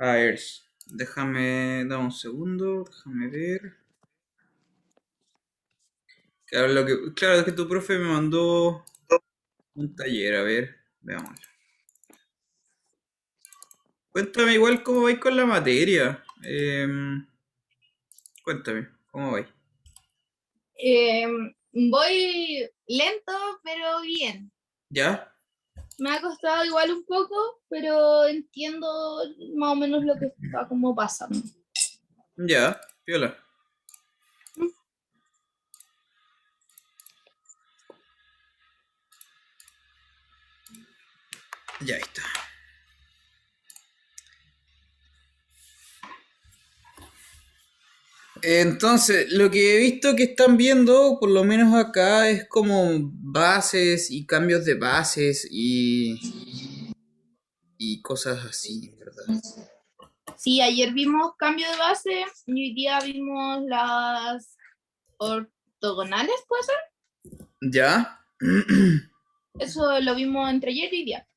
A ver, dame un segundo, déjame ver. Claro, es que tu profe me mandó un taller, a ver, veamos. Cuéntame igual cómo vais con la materia. Cuéntame, ¿cómo vais? Eh, Voy lento, pero bien. ¿Ya? Me ha costado igual un poco, pero entiendo más o menos lo que está como pasando. Ya, piola. Ya está. Entonces, lo que he visto que están viendo, por lo menos acá, es como bases y cambios de bases y cosas así, en verdad. Sí, ayer vimos cambio de base y hoy día vimos las ortogonales, ¿puede ser? ¿Ya? Eso lo vimos entre ayer y hoy día.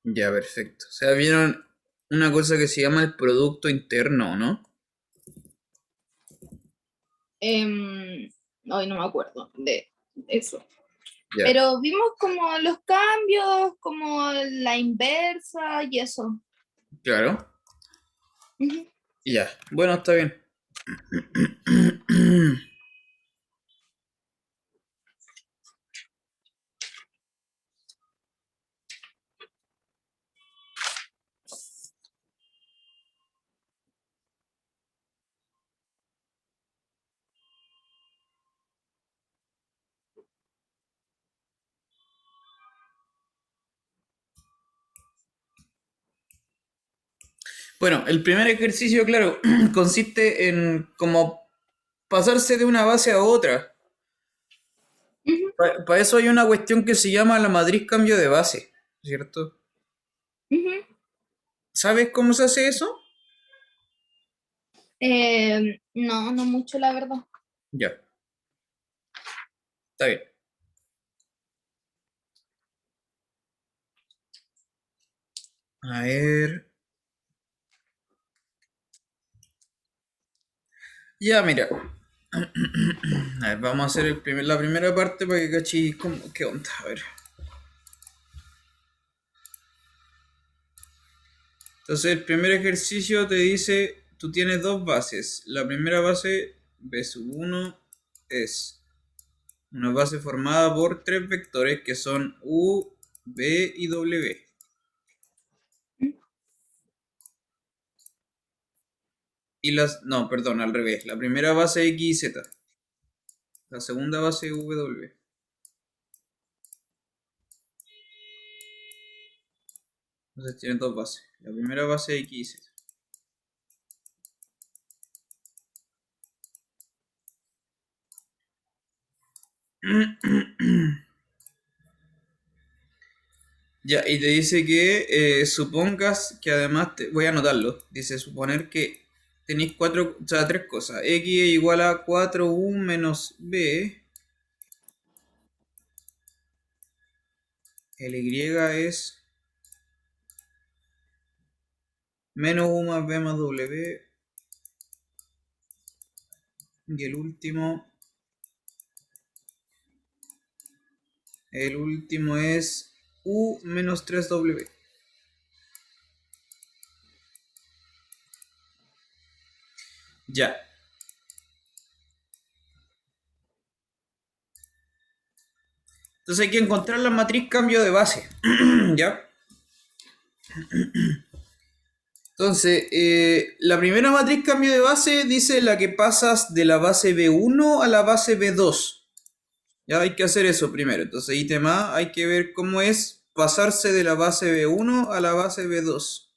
Ya, perfecto. O sea, vieron una cosa que se llama el producto interno, ¿no? Hoy no me acuerdo de eso. Ya, Pero vimos como los cambios, como la inversa y eso. claro. Ujú. Ya, bueno, está bien. Bueno, el primer ejercicio, claro, consiste en como pasarse de una base a otra. Ujú, Para eso hay una cuestión que se llama la matriz cambio de base, ¿cierto? ujú. ¿Sabes cómo se hace eso? No, no mucho, la verdad. Ya, está bien. A ver. Ya, mira. A ver, vamos a hacer la primera parte para que cachis qué onda. A ver. Entonces, el primer ejercicio te dice, tú tienes dos bases. La primera base, b sub 1, es una base formada por tres vectores que son u, v y w. No, perdón, al revés. La primera base x y z. La segunda base w. Entonces tienen dos bases. La primera base x y z. Ya, y te dice que supongas que además, voy a anotarlo, dice suponer que tenéis cuatro, o sea, tres cosas. X es igual a 4u menos b, el y es menos u más b más w, y el último es u menos 3w. Ya, entonces hay que encontrar la matriz cambio de base, ¿ya? Entonces, la primera matriz cambio de base dice la que pasas de la base B1 a la base B2. Ya hay que hacer eso primero. Entonces, ítem A, hay que ver cómo es pasarse de la base B1 a la base B2.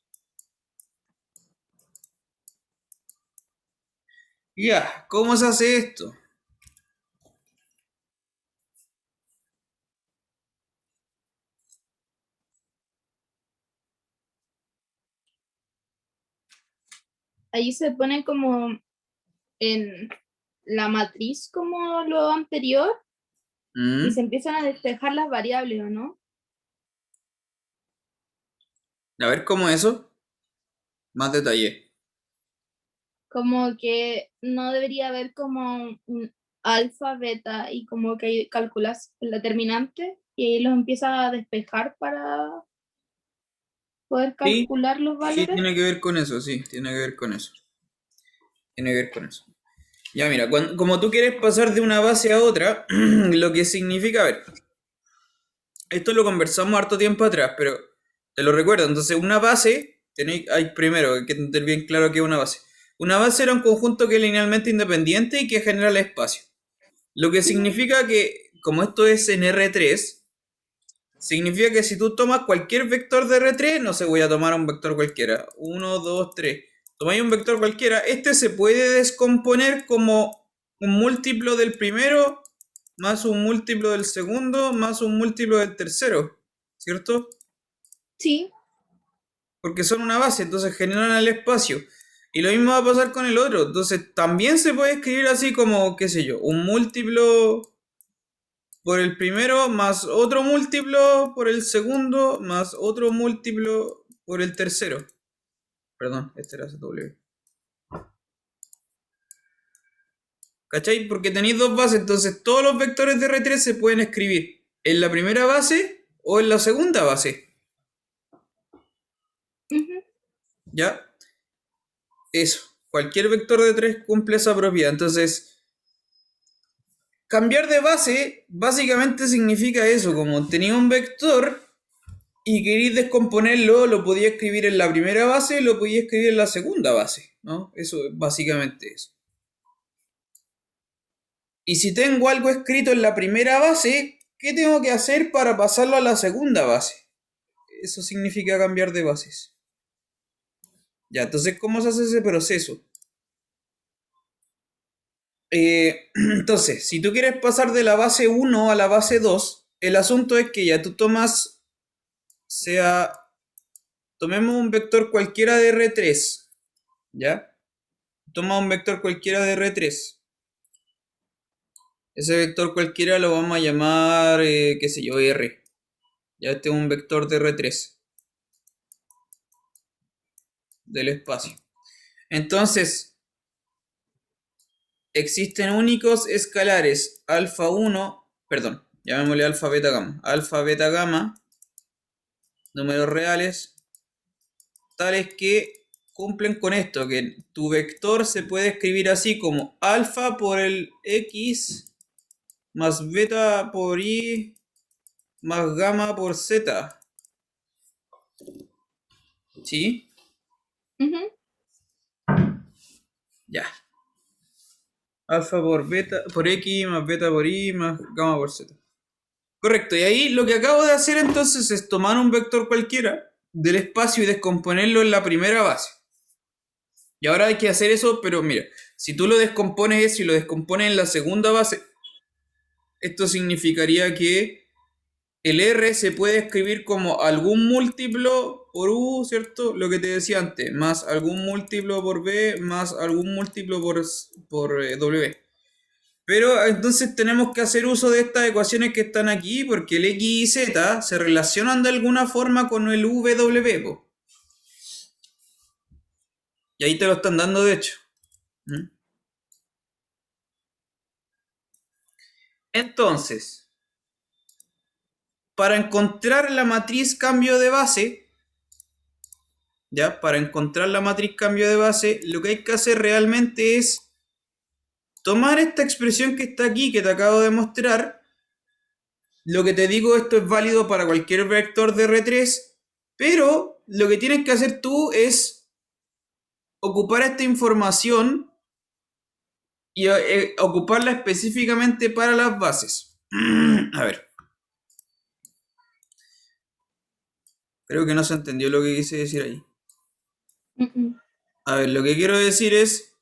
Ya, ¿cómo se hace esto? Allí se pone como en la matriz como lo anterior y Mm. se empiezan a despejar las variables, ¿o no? A ver cómo es eso. Más detalle. Como que no debería haber como un alfa, beta y como que calculas la determinante y ahí los empiezas a despejar para poder Sí, calcular los sí, valores. tiene que ver con eso, sí, tiene que ver con eso. Tiene que ver con eso. Ya, mira, como tú quieres pasar de una base a otra, lo que significa, a ver, esto lo conversamos harto tiempo atrás, pero te lo recuerdo. Entonces, una base, hay primero hay que tener bien claro qué es una base. Una base era un conjunto que es linealmente independiente y que genera el espacio. Lo que Ujú. significa que, como esto es en R3, significa que si tú tomas cualquier vector de R3, no sé, voy a tomar un vector cualquiera, uno 2 3 tomáis un vector cualquiera, este se puede descomponer como un múltiplo del primero, más un múltiplo del segundo, más un múltiplo del tercero, ¿cierto? Sí. Porque son una base, entonces generan el espacio. Y lo mismo va a pasar con el otro, entonces también se puede escribir así como, qué sé yo, un múltiplo por el primero más otro múltiplo por el segundo más otro múltiplo por el tercero. Perdón, este era W. ¿Cachai? Porque tenéis dos bases, entonces todos los vectores de R3 se pueden escribir en la primera base o en la segunda base. Ujú. ¿Ya? Eso. Cualquier vector de 3 cumple esa propiedad. Entonces, cambiar de base básicamente significa eso, como tenía un vector y queréis descomponerlo, lo podía escribir en la primera base, lo podía escribir en la segunda base, ¿no? Eso es básicamente eso. Y si tengo algo escrito en la primera base, ¿qué tengo que hacer para pasarlo a la segunda base? Eso significa cambiar de bases. Ya, entonces, ¿cómo se hace ese proceso? Entonces, si tú quieres pasar de la base 1 a la base 2, el asunto es que ya tú tomas, sea, tomemos un vector cualquiera de R3, ¿ya? Toma un vector cualquiera de R3. Ese vector cualquiera lo vamos a llamar, qué sé yo, R. Ya este es un vector de R3 del espacio. Entonces, existen únicos escalares alfa 1, perdón, llamémosle alfa beta gamma. Alfa beta gamma, números reales, tales que cumplen con esto, que tu vector se puede escribir así como alfa por el x más beta por y más gamma por z. ¿Sí? Ujú. Ya. Alfa por beta, por x más beta por y más gamma por z. Correcto, y ahí lo que acabo de hacer entonces es tomar un vector cualquiera del espacio y descomponerlo en la primera base. Y ahora hay que hacer eso, pero mira, si tú lo descompones eso y lo descompones en la segunda base, esto significaría que el R se puede escribir como algún múltiplo por U, ¿cierto? Lo que te decía antes, más algún múltiplo por B, más algún múltiplo por W. Pero entonces tenemos que hacer uso de estas ecuaciones que están aquí porque el X y Z se relacionan de alguna forma con el VW, po. Y ahí te lo están dando de hecho. ¿Mm? Entonces, para encontrar la matriz cambio de base, ¿ya? Para encontrar la matriz cambio de base, lo que hay que hacer realmente es tomar esta expresión que está aquí, que te acabo de mostrar. Lo que te digo, esto es válido para cualquier vector de R3, pero lo que tienes que hacer tú es ocupar esta información y ocuparla específicamente para las bases. A ver, creo que no se entendió lo que quise decir ahí. Ujú. A ver, lo que quiero decir es,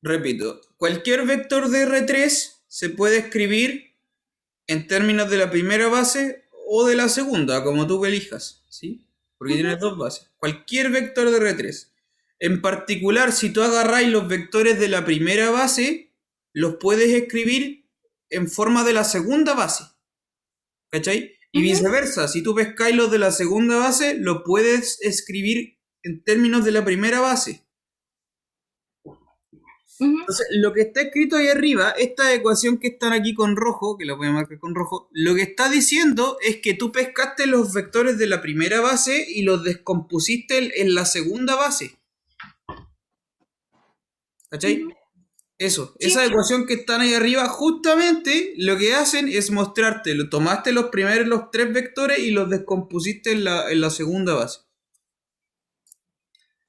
repito, cualquier vector de R3 se puede escribir en términos de la primera base o de la segunda, como tú elijas, ¿sí? Porque Ujú. tienes dos bases. Cualquier vector de R3. En particular, si tú agarráis los vectores de la primera base, los puedes escribir en forma de la segunda base, ¿cachai? Y Ujú, viceversa, si tú pescáis los de la segunda base, lo puedes escribir en términos de la primera base. ujú. Entonces, lo que está escrito ahí arriba, esta ecuación que están aquí con rojo, que la voy a marcar con rojo, lo que está diciendo es que tú pescaste los vectores de la primera base y los descompusiste en la segunda base. ¿Cachai? Ujú. Eso, esa Sí, ecuación que están ahí arriba, justamente lo que hacen es mostrarte, lo tomaste los primeros, los tres vectores y los descompusiste en la segunda base.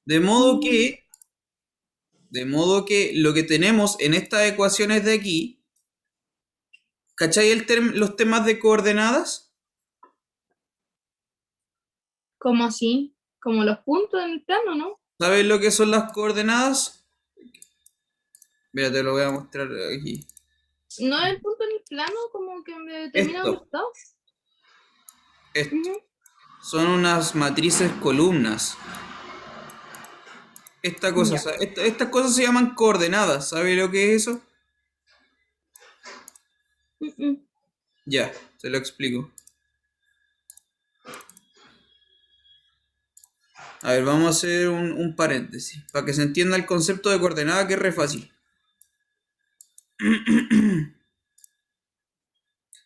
De modo mm, que, de modo que lo que tenemos en estas ecuaciones de aquí, ¿cachai los temas de coordenadas? como así, como los puntos en el plano, ¿no? ¿Sabes lo que son las coordenadas? Mira, te lo voy a mostrar aquí. No el punto en el plano, como que me determina dónde Esto, está. esto. Ujú. Son unas matrices columnas. Esta cosa, Ya. estas cosas se llaman coordenadas. ¿Sabes lo que es eso? Mm, mm. Ya, te lo explico. A ver, vamos a hacer un paréntesis para que se entienda el concepto de coordenada, que es re fácil.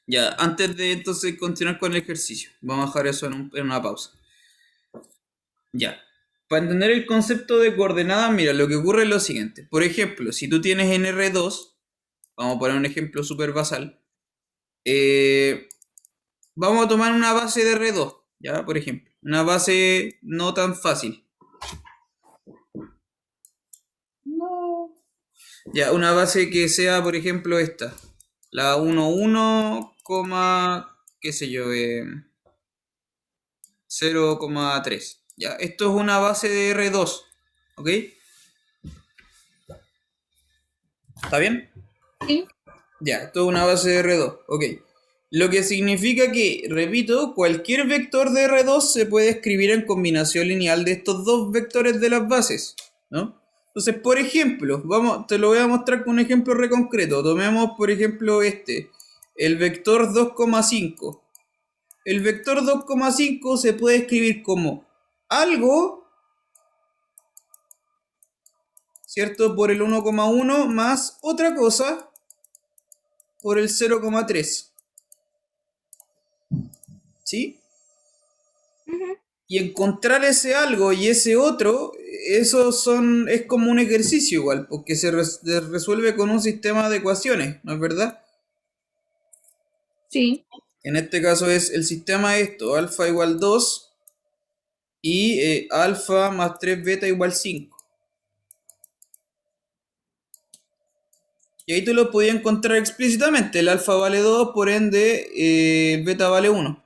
Ya, antes de entonces continuar con el ejercicio, vamos a dejar eso en una pausa. Ya. Para entender el concepto de coordenada, mira, lo que ocurre es lo siguiente. Por ejemplo, si tú tienes en R2, vamos a poner un ejemplo súper basal, eh, vamos a tomar una base de R2, ya, por ejemplo. Una base no tan fácil. No. Ya, una base que sea, por ejemplo, esta. La 11, qué sé yo, 0,3. Ya, esto es una base de R2. ¿Ok? ¿Está bien? Sí. Ya, esto es una base de R2. Ok. Lo que significa que, repito, cualquier vector de R2 se puede escribir en combinación lineal de estos dos vectores de las bases, ¿no? Entonces, por ejemplo, vamos, te lo voy a mostrar con un ejemplo re concreto. Tomemos, por ejemplo, el vector 2,5. El vector 2,5 se puede escribir como algo, ¿cierto? Por el 1,1 más otra cosa por el 0,3. ¿Sí? Ujú. Y encontrar ese algo y ese otro, es como un ejercicio igual, porque se resuelve con un sistema de ecuaciones, ¿no es verdad? Sí. En este caso es el sistema esto, alfa igual 2 y alfa más 3 beta igual 5. Y ahí tú lo podías encontrar explícitamente, el alfa vale 2, por ende beta vale 1.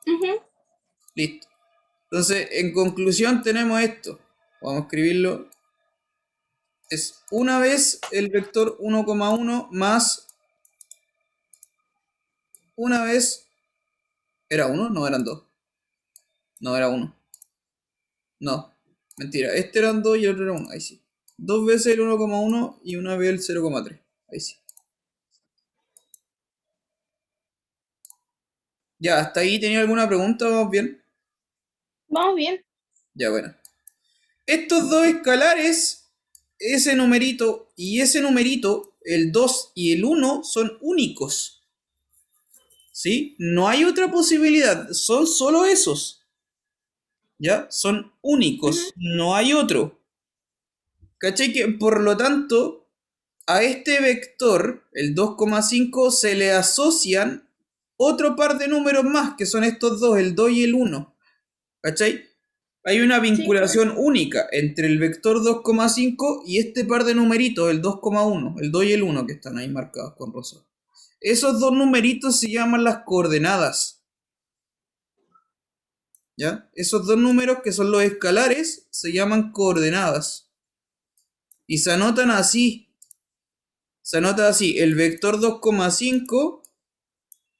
Ujú. Listo. Entonces, en conclusión tenemos esto. Vamos a escribirlo. Es una vez el vector 1,1 más una vez. ¿Era uno? No, eran dos. No, era uno. No, mentira. Este eran dos y el otro era uno. Ahí sí. Dos veces el 1,1 y una vez el 0,3. Ahí sí. Ya, hasta ahí tenía alguna pregunta, ¿vamos bien? Vamos bien. Ya, bueno. Estos dos escalares, ese numerito y ese numerito, el 2 y el uno, son únicos. ¿Sí? No hay otra posibilidad. Son solo esos. ¿Ya? Son Ujú. únicos. No hay otro. ¿Cachai? Que por lo tanto, a este vector, el 2,5, se le asocian otro par de números más, que son estos dos, el 2 y el uno. ¿Cachai? Hay una Sí. vinculación única entre el vector 2,5 y este par de numeritos, el 2,1, el 2 y el uno, que están ahí marcados con rosa. Esos dos numeritos se llaman las coordenadas. ¿Ya? Esos dos números, que son los escalares, se llaman coordenadas. Y se anotan así. Se anota así, el vector 2,5,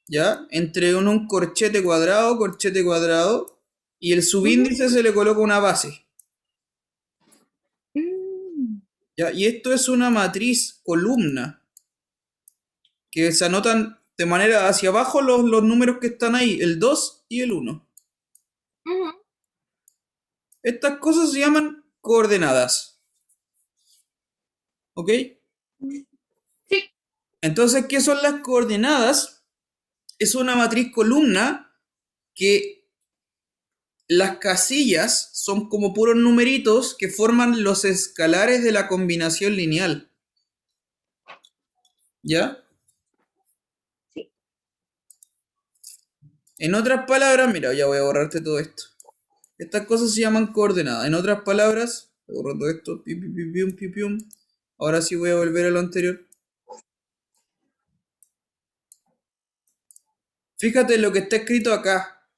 ¿ya? Entre un corchete cuadrado, y el Ujú. subíndice se le coloca una base, Mm. ¿ya? Y esto es una matriz columna, que se anotan de manera hacia abajo los números que están ahí, el 2 y el 1. Ujú. Estas cosas se llaman coordenadas, ¿ok? Sí, Entonces, ¿qué son las coordenadas? Es una matriz columna que las casillas son como puros numeritos que forman los escalares de la combinación lineal, ¿ya? sí, En otras palabras, mira, ya voy a borrarte todo esto. Estas cosas se llaman coordenadas. En otras palabras, borro todo esto. Pium. Ahora sí voy a volver a lo anterior. Fíjate lo que está escrito acá.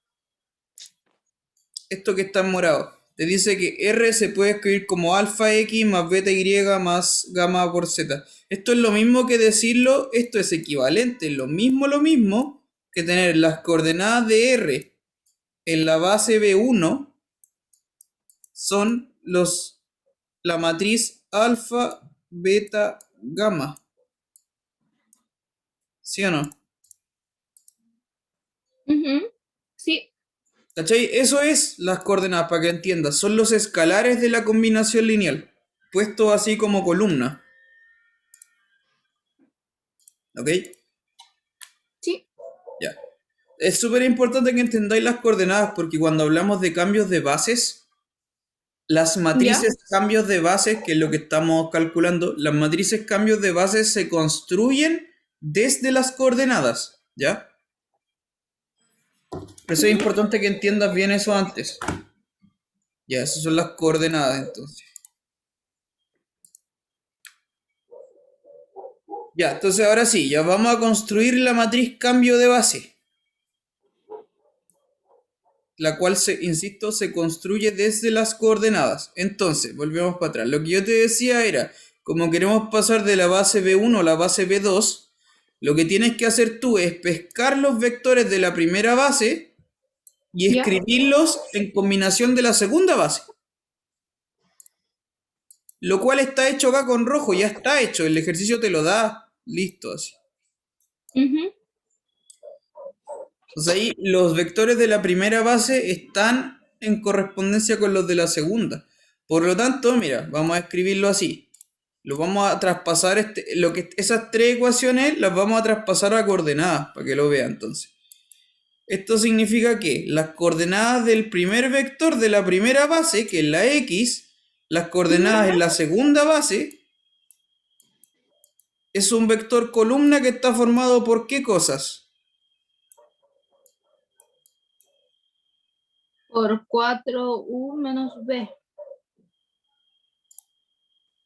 Esto que está en morado. Te dice que R se puede escribir como alfa X más beta Y más gamma por Z. Esto es lo mismo que decirlo, esto es equivalente, lo mismo que tener las coordenadas de R en la base B1 son la matriz alfa, beta, gamma. ¿Sí o no? ujú, sí, ¿Cachai? Eso es las coordenadas, para que entiendas. Son los escalares de la combinación lineal, puestos así como columna. ¿Ok? sí, Ya. Es súper importante que entendáis las coordenadas porque cuando hablamos de cambios de bases, las ya, matrices cambios de bases, que es lo que estamos calculando, las matrices cambios de bases se construyen desde las coordenadas, ¿ya? Por eso es ujú, importante que entiendas bien eso antes. Ya, esas son las coordenadas entonces. Ya, entonces ahora sí, ya vamos a construir la matriz cambio de base, la cual insisto, se construye desde las coordenadas. Entonces, volvemos para atrás. Lo que yo te decía era, como queremos pasar de la base B1 a la base B2, lo que tienes que hacer tú es pescar los vectores de la primera base y ya, escribirlos en combinación de la segunda base. Lo cual está hecho acá con rojo, ya está hecho, el ejercicio te lo da, listo así. ujú, Entonces ahí los vectores de la primera base están en correspondencia con los de la segunda. Por lo tanto, mira, vamos a escribirlo así. Lo vamos a traspasar, esas tres ecuaciones las vamos a traspasar a coordenadas, para que lo vean entonces. Esto significa que las coordenadas del primer vector de la primera base, que es la X, las ujú. coordenadas en la segunda base, es un vector columna que está formado por ¿qué cosas? Por 4U menos B.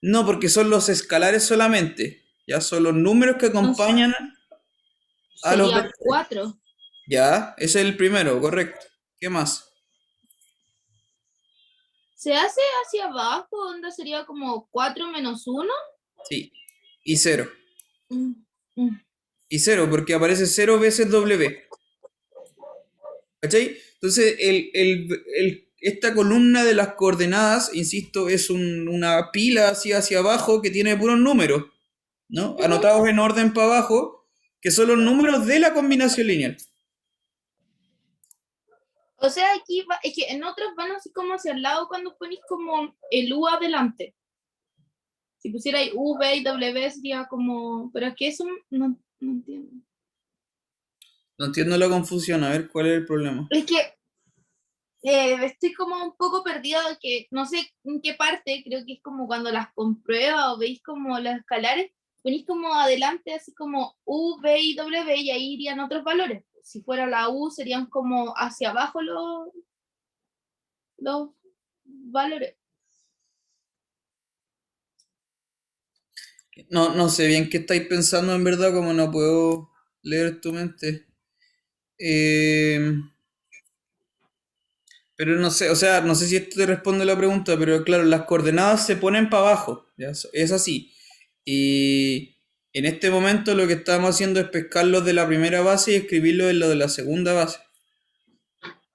No, porque son los escalares solamente. Ya son los números que Entonces, acompañan a los sería vectores. 4. Ya, ese es el primero, correcto. ¿Qué más? Se hace hacia abajo, onda sería como 4 menos 1. Sí. Y cero. Mm, mm. Y cero, porque aparece cero veces W. ¿Cachai? Entonces, esta columna de las coordenadas, insisto, es una pila hacia abajo que tiene puros números, ¿no? Ujú. Anotados en orden para abajo, que son los números de la combinación lineal. O sea, aquí va, es que en otros van así como hacia el lado cuando ponéis como el U adelante. Si pusierais U, B y W sería como. Pero es que eso no entiendo. No entiendo la confusión, a ver cuál es el problema. Es que estoy como un poco perdida de que no sé en qué parte, creo que es como cuando las comprueba o veis como los escalares, ponéis como adelante así como U, B y W y ahí irían otros valores. Si fuera la U serían como hacia abajo los valores. No sé bien qué estáis pensando en verdad, como no puedo leer tu mente. Eh, pero no sé, o sea, no sé si esto te responde la pregunta, pero claro, las coordenadas se ponen para abajo, ¿ya? Es así. Y en este momento lo que estamos haciendo es pescar los de la primera base y escribirlos en lo de la segunda base.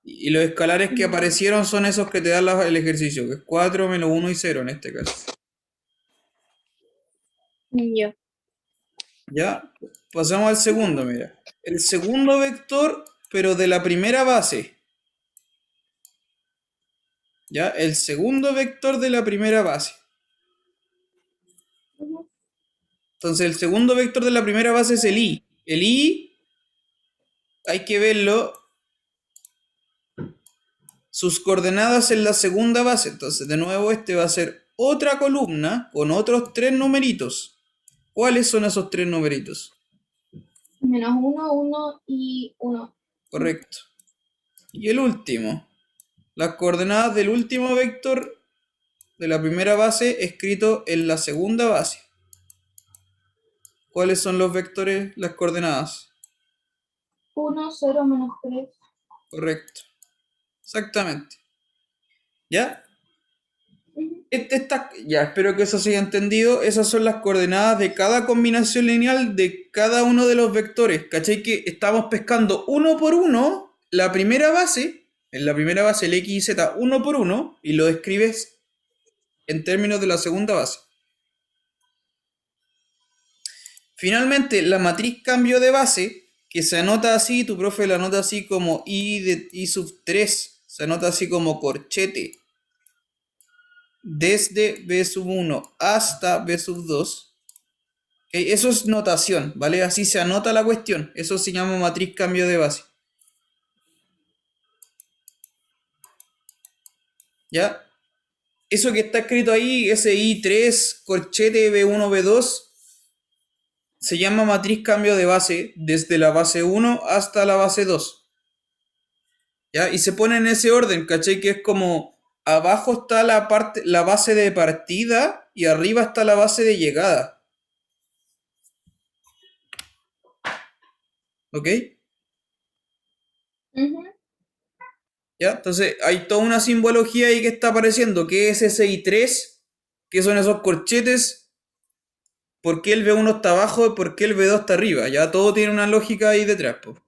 Y los escalares que Mm, aparecieron son esos que te dan el ejercicio, que es 4 menos uno y cero en este caso. ya. ¿Ya? Pasamos al segundo, mira. El segundo vector, pero de la primera base. ¿Ya? El segundo vector de la primera base. Ujú. Entonces, el segundo vector de la primera base es el i. El i hay que verlo, sus coordenadas en la segunda base. Entonces, de nuevo, este va a ser otra columna con otros tres numeritos. ¿Cuáles son esos tres numeritos? -1, 1 y 1. Correcto. Y el último, las coordenadas del último vector de la primera base escrito en la segunda base. ¿Cuáles son los vectores, las coordenadas? 1, 0, -3. Correcto. Exactamente. ¿Ya? Ujú. Ya, espero que eso se haya entendido. Esas son las coordenadas de cada combinación lineal de cada uno de los vectores. ¿Cachai? Que estamos pescando uno por uno la primera base, en la primera base el x y z uno por uno, y lo describes en términos de la segunda base. Finalmente, la matriz cambio de base, que se anota así, tu profe la anota así como i sub 3, se anota así como corchete, desde b sub 1 hasta b sub 2. Eso es notación, ¿vale? Así se anota la cuestión. Eso se llama matriz cambio de base. ¿Ya? Eso que está escrito ahí, ese I3, corchete B1, B2, se llama matriz cambio de base desde la base 1 hasta la base 2. ¿Ya? Y se pone en ese orden, ¿cachai? Que es como abajo está la base de partida y arriba está la base de llegada. ¿Ok? Ujú. ¿Ya? Entonces hay toda una simbología ahí que está apareciendo. ¿Qué es ese I3? ¿Qué son esos corchetes? ¿Por qué el B1 está abajo y por qué el B2 está arriba? Ya todo tiene una lógica ahí detrás, po.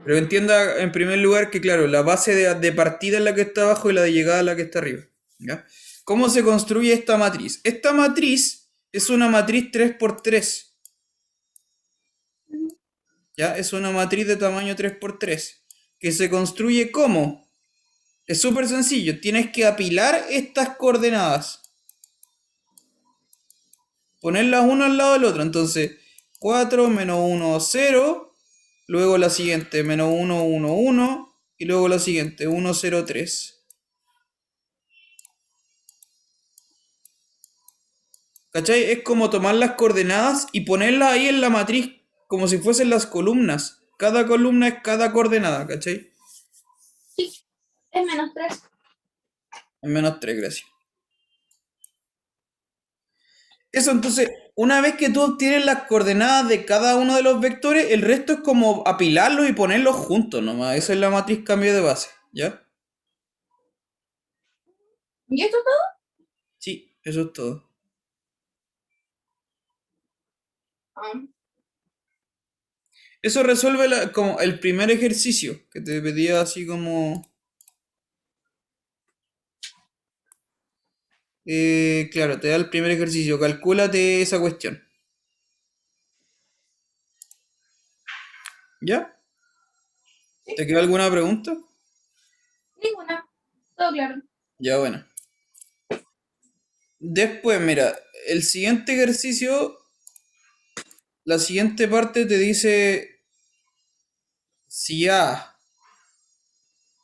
Pero entienda en primer lugar que, claro, la base de partida es la que está abajo y la de llegada es la que está arriba. ¿Ya? ¿Cómo se construye esta matriz? Esta matriz es una matriz 3x3. ¿Ya? Es una matriz de tamaño 3x3. Que se construye ¿cómo? Es súper sencillo. Tienes que apilar estas coordenadas. Ponerlas uno al lado del otro. Entonces, 4 menos 1, 0. Luego la siguiente, menos 1, 1, 1. Y luego la siguiente, 1, 0, 3. ¿Cachai? Es como tomar las coordenadas y ponerlas ahí en la matriz, como si fuesen las columnas. Cada columna es cada coordenada, ¿cachai? Sí, es -3. En menos 3, gracias. Eso, entonces, una vez que tú obtienes las coordenadas de cada uno de los vectores, el resto es como apilarlos y ponerlos juntos nomás. Esa es la matriz cambio de base, ¿ya? ¿Y esto es todo? Sí, eso es todo. Ah, Eso resuelve como el primer ejercicio que te pedía así como... claro, te da el primer ejercicio. Calcúlate esa cuestión. ¿Ya? sí, ¿Te queda alguna pregunta? ninguna. Todo claro. Ya, bueno. Después, mira, el siguiente ejercicio, la siguiente parte te dice si A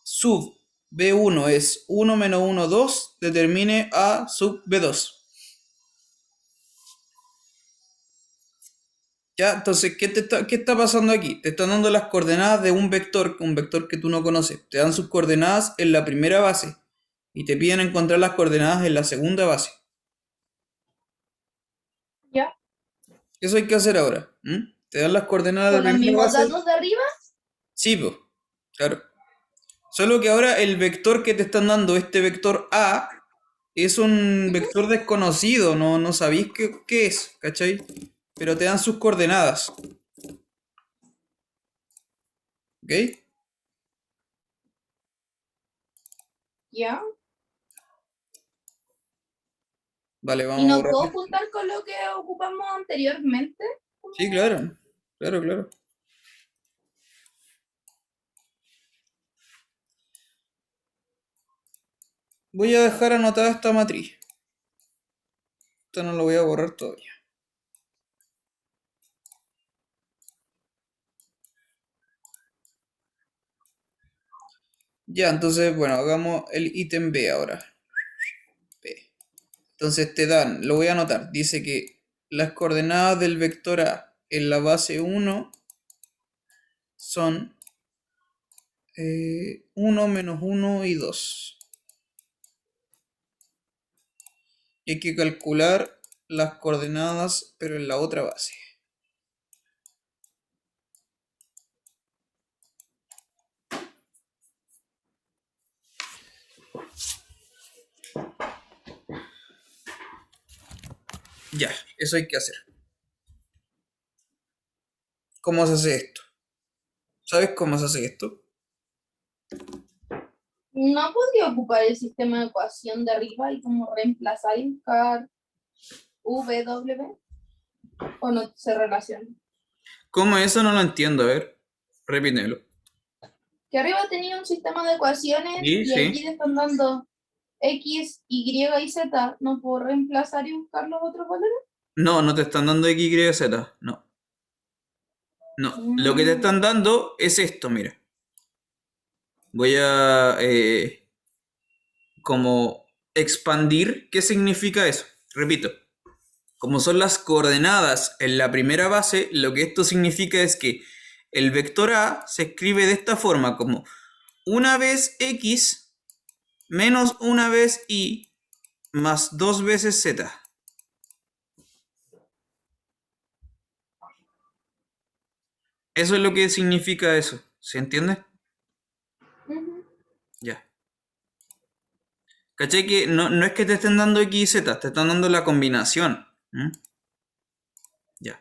sub B1 es 1 menos 1, 2, determine A sub B2. ¿Ya? Entonces, ¿qué está pasando aquí? Te están dando las coordenadas de un vector que tú no conoces. Te dan sus coordenadas en la primera base y te piden encontrar las coordenadas en la segunda base. ¿Ya? Eso hay que hacer ahora. ¿M? Te dan las coordenadas de ¿Con los primera mismos base. datos de arriba? Sí, pues, claro. Solo que ahora el vector que te están dando, este vector A, es un Ujú. vector desconocido, no sabéis qué es, ¿cachai? Pero te dan sus coordenadas, ¿ok? ¿Ya? Vale, ¿Y vamos a no borrar puedo esto. juntar con lo que ocupamos anteriormente? Sí, claro. Claro, claro. Voy a dejar anotada esta matriz. Esto no lo voy a borrar todavía. Ya, entonces, bueno, hagamos el ítem B ahora. B. Entonces te dan, lo voy a anotar, dice que las coordenadas del vector A en la base 1 son 1, -1 y 2. Y hay que calcular las coordenadas, pero en la otra base. Ya, eso hay que hacer. ¿Cómo se hace esto? ¿Sabes cómo se hace esto? ¿No podría ocupar el sistema de ecuación de arriba y como reemplazar y buscar W? ¿O no se relaciona? ¿Cómo eso? No lo entiendo, a ver, repítemelo. Que arriba tenía un sistema de ecuaciones Sí, y aquí sí. le están dando X, Y y Z. ¿No puedo reemplazar y buscar los otros valores? No, no te están dando X, Y, Z. No, no. Lo que te Mm, están dando es esto, mira. Voy a como expandir. ¿Qué significa eso? Repito. Como son las coordenadas en la primera base, lo que esto significa es que el vector A se escribe de esta forma, como una vez X menos una vez Y más dos veces Z. Eso es lo que significa eso. ¿Se entiende? ujú. Ya. ¿Cachai? Que no es que te estén dando X y Z, te están dando la combinación. ¿Mm? Ya.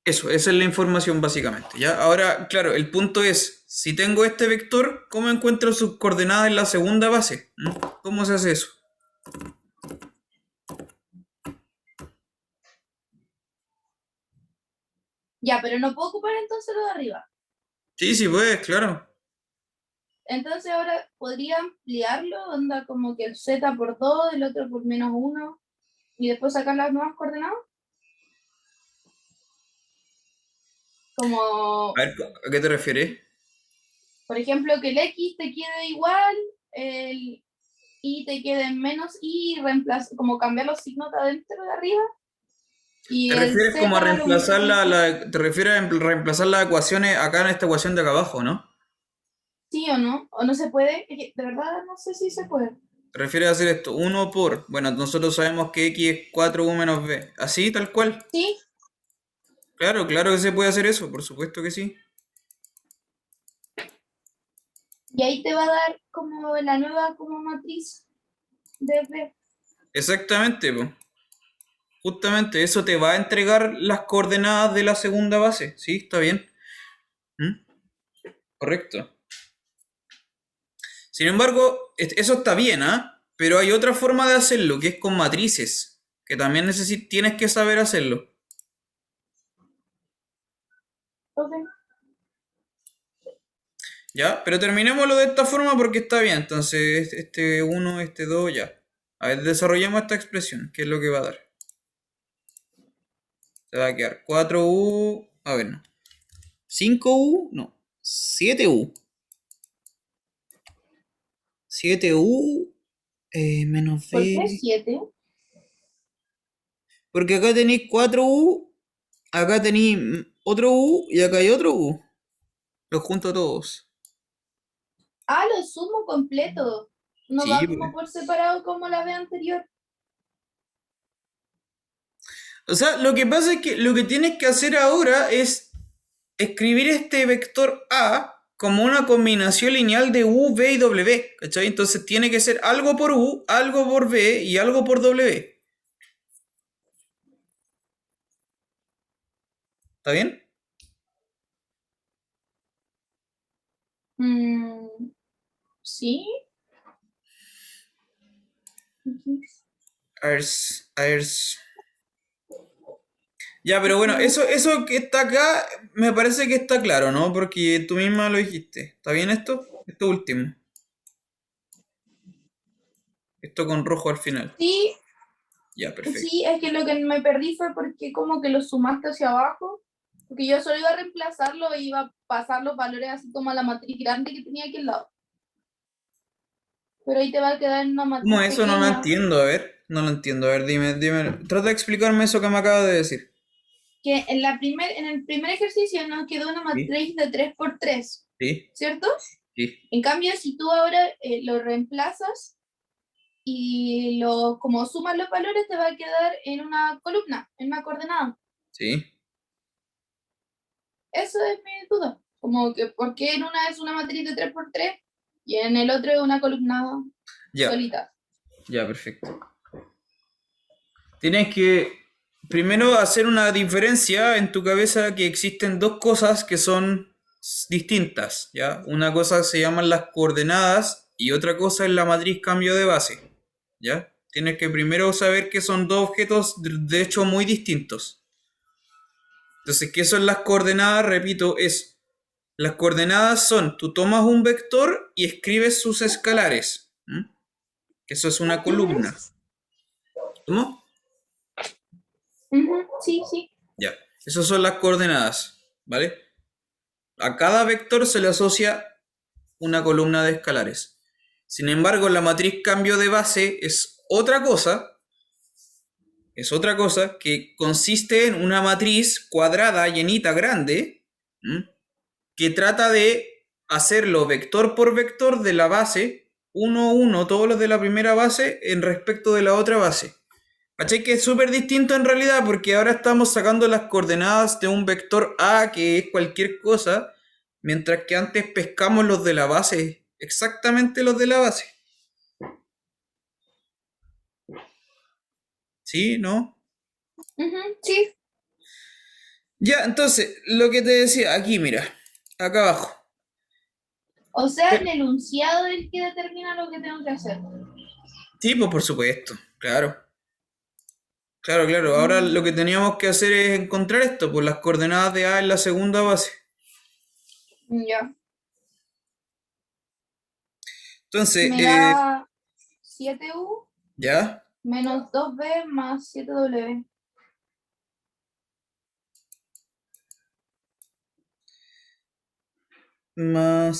Eso, esa es la información básicamente. ¿Ya? Ahora, claro, el punto es, si tengo este vector, ¿cómo encuentro sus coordenadas en la segunda base? ¿Mm? ¿Cómo se hace eso? Ya, pero no puedo ocupar entonces lo de arriba. Sí, sí puedes, claro. Entonces ahora podría ampliarlo, onda como que el Z por 2, el otro por -1, y después sacar las nuevas coordenadas. A Como, ver, ¿a qué te refieres? por ejemplo, que el X te quede igual, el Y te quede en menos Y, como cambiar los signos de adentro de arriba, y ¿Te el refieres como a Z lo reemplazar multiplico. te refieres a reemplazar las ecuaciones acá en esta ecuación de acá abajo, ¿no? ¿Sí o no? ¿O no se puede? Es que de verdad no sé si se puede. ¿Te refieres a hacer esto? Uno por, bueno, nosotros sabemos que X es 4U menos B. ¿Así, tal cual? ¿Sí? Claro, claro que se puede hacer eso, por supuesto que sí. Y ahí te va a dar como la nueva como matriz de B. Exactamente, po. Justamente eso te va a entregar las coordenadas de la segunda base. Sí, está bien. ¿Mm? Correcto. Sin embargo, eso está bien, ¿ah? Pero hay otra forma de hacerlo, que es con matrices, que también tienes que saber hacerlo. Ok. ¿Ya? Pero terminémoslo de esta forma porque está bien. Entonces, este uno, este 2, ya. A ver, desarrollemos esta expresión. ¿Qué es lo que va a dar? Se va a quedar 4U. A ver, no. 5U, no. 7U. 7U menos ¿Por qué B. 7? Porque acá tenéis 4U, acá tenéis otro U y acá hay otro U. Los junto todos. Ah, lo sumo completo. No Sí, va pues. como por separado como la vez anterior. O sea, lo que pasa es que lo que tienes que hacer ahora es escribir este vector A como una combinación lineal de U, V y W. ¿Cachai? Entonces tiene que ser algo por U, algo por V y algo por W. ¿Está bien? Mm, sí. Ars, ars. Ya, pero bueno, eso que está acá me parece que está claro, ¿no? Porque tú misma lo dijiste. ¿Está bien esto? Esto último. Esto con rojo al final. Sí, Ya, perfecto. sí, es que lo que me perdí fue porque como que lo sumaste hacia abajo, porque yo solo iba a reemplazarlo e iba a pasar los valores así como a la matriz grande que tenía aquí al lado. Pero ahí te va a quedar en una ¿Cómo matriz eso? No lo pequeña, entiendo, a ver. No lo entiendo. A ver, dime. Trata de explicarme eso que me acabas de decir. que en el primer ejercicio nos quedó una Sí, matriz de 3 por 3, sí, ¿cierto? sí, En cambio, si tú ahora lo reemplazas y como sumas los valores, te va a quedar en una columna, en una coordenada. sí. Eso es mi duda. Como que, ¿por qué en una es una matriz de 3 por 3 y en el otro es una columna Ya, solita? ya, perfecto. Tienes que primero hacer una diferencia en tu cabeza que existen dos cosas que son distintas, ¿ya? Una cosa se llaman las coordenadas y otra cosa es la matriz cambio de base, ¿ya? Tienes que primero saber que son dos objetos de hecho muy distintos. Entonces, ¿qué son las coordenadas? Repito, las coordenadas son, tú tomas un vector y escribes sus escalares, ¿m? Eso es una Ujú, columna. ¿Cómo? ujú, sí, sí. Ya. Esas son las coordenadas, ¿vale? A cada vector se le asocia una columna de escalares. Sin embargo, la matriz cambio de base es otra cosa que consiste en una matriz cuadrada, llenita, grande, ¿m? Que trata de hacerlo vector por vector de la base, uno a uno, todos los de la primera base en respecto de la otra base. ¿Cachai? Que es súper distinto en realidad porque ahora estamos sacando las coordenadas de un vector A que es cualquier cosa, mientras que antes pescamos los de la base, exactamente los de la base. ¿Sí? ¿No? Ujú, sí. Ya, entonces, lo que te decía, aquí mira, acá abajo. O sea, el enunciado es el que determina lo que tengo que hacer. Sí, pues por supuesto, claro. Claro, claro. Ahora lo que Mm, teníamos que hacer es encontrar esto, pues las coordenadas de A en la segunda base. ya. Entonces, Me da 7U ya, menos 2B más 7W.